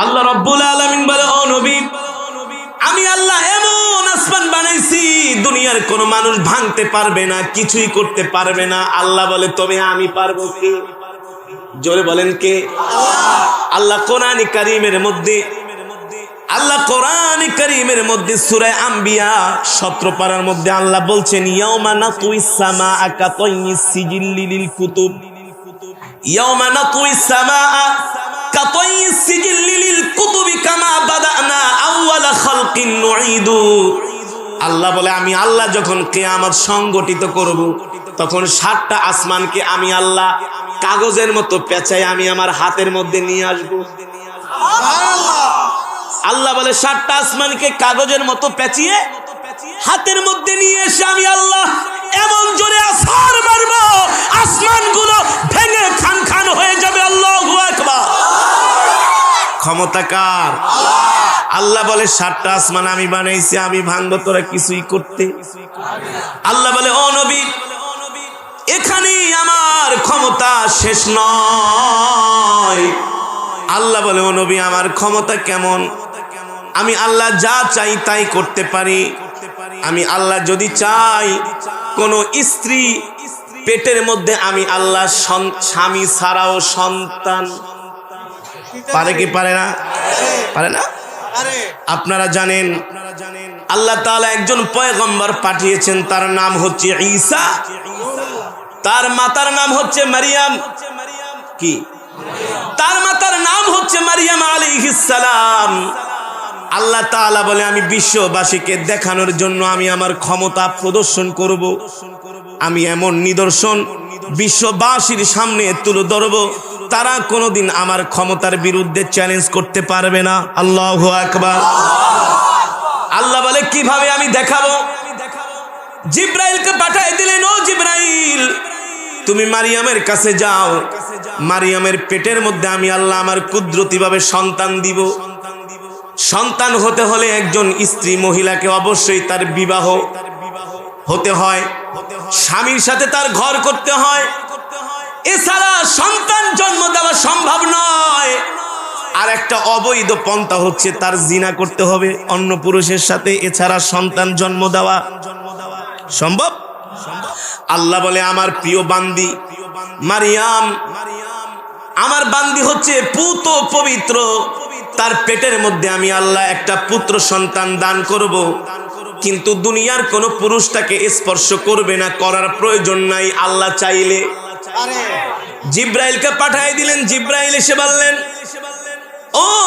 আল্লাহ রাব্বুল আলামিন বলে, ও নবী, আমি আল্লাহ এমন আসমান বানাইছি দুনিয়ার কোন মানুষ ভাঙতে পারবে না, কিছুই করতে পারবে না। আল্লাহ বলে, তবে আমি পারবো। কে? জোরে বলেন কে? আল্লাহ কোরআন কারীমের মধ্যে সূরা আম্বিয়া 17 পারার মধ্যে আল্লাহ বলছেন, ইয়াউমা নাতুইস সামাআ কাতাইয়িস সিজিল্লি লিল কুতুব, ইয়াউমা নাতুইস সামাআ কাতাইয়িস সিজিল্লি লিল কুতুবি কামা বাদানা আউয়ালা খালকিন নুঈদু। আল্লাহ বলে, আমি আল্লাহ যখন কিয়ামত সংগঠিত করব, তখন 7টা আসমানকে আমি আল্লাহ কাগজের মতো পেঁচাই আমি আমার হাতের মধ্যে নিয়ে আসব। আল্লাহ বলে, 7টা আসমানকে কাগজের মতো পেঁচিয়ে হাতের মধ্যে নিয়ে এসে আমি আল্লাহ এমন জোরে আছাড় মারব, আসমানগুলো ভেঙে খান খান হয়ে যাবে। আল্লাহু আকবার। ক্ষমতা কার? আল্লাহ বলে, 7টা আসমান আমি বানাইছি, আমি ভাঙবো, তোরা কিছুই করতে। আল্লাহ বলে, ও নবী, এখানেই আমার ক্ষমতা শেষ নয়। আল্লাহ বলে, ও নবী, আমার ক্ষমতা কেমন? আমি আল্লাহ যা চাই তাই করতে পারি। আমি আল্লাহ যদি চাই কোন স্ত্রী পেটের মধ্যে আমি আল্লাহ স্বামী ছাড়াও সন্তান পারে কি পারে না? পারে না? আপনারা জানেন আল্লাহ তাআলা একজন পয়গম্বর পাঠিয়েছেন, তার নাম হচ্ছে ঈসা, তার মাতার নাম হচ্ছে মারিয়াম। কি? তার মাতার নাম হচ্ছে মারিয়াম আলাইহিস সালাম। আল্লাহ তাআলা বলে, আমি বিশ্ববাসীকে দেখানোর জন্য আমি আমার ক্ষমতা প্রদর্শন করব। আমি এমন নিদর্শন বিশ্ববাসীর সামনে তুলে ধরব, তারা কোনোদিন আমার ক্ষমতার বিরুদ্ধে চ্যালেঞ্জ করতে পারবে না। আল্লাহু আকবার। আল্লাহ বলে, কিভাবে আমি দেখাবো? জিবরাইলকে পাঠিয়ে দিলেন, ও জিবরাইল, তুমি মারিয়ামের কাছে যাও, মারিয়ামের পেটের মধ্যে আমি আল্লাহ আমার কুদরতিভাবে সন্তান দিব। সন্তান হতে হলে একজন স্ত্রী মহিলাকে অবশ্যই তার বিবাহ হতে হয়, স্বামীর সাথে তার ঘর করতে হয়, এছাড়া সন্তান জন্ম দেওয়া সম্ভব নয়। আর একটা অবৈধ পন্থা হচ্ছে তার জিনা করতে হবে অন্য পুরুষের সাথে, এছাড়া সন্তান জন্ম দেওয়া সম্ভব। আল্লাহ বলে, আমার প্রিয় বান্দি মারিয়াম, আমার বান্দি হচ্ছে পুত পবিত্র, তার পেটের মধ্যে আমি আল্লাহ একটা পুত্র সন্তান দান করব, কিন্তু দুনিয়ার কোন পুরুষ তাকে স্পর্শ করবে না, করার প্রয়োজন নাই। আল্লাহ চাইলে জিবরাইলকে পাঠিয়ে দিলেন। জিবরাইল এসে বললেন, ও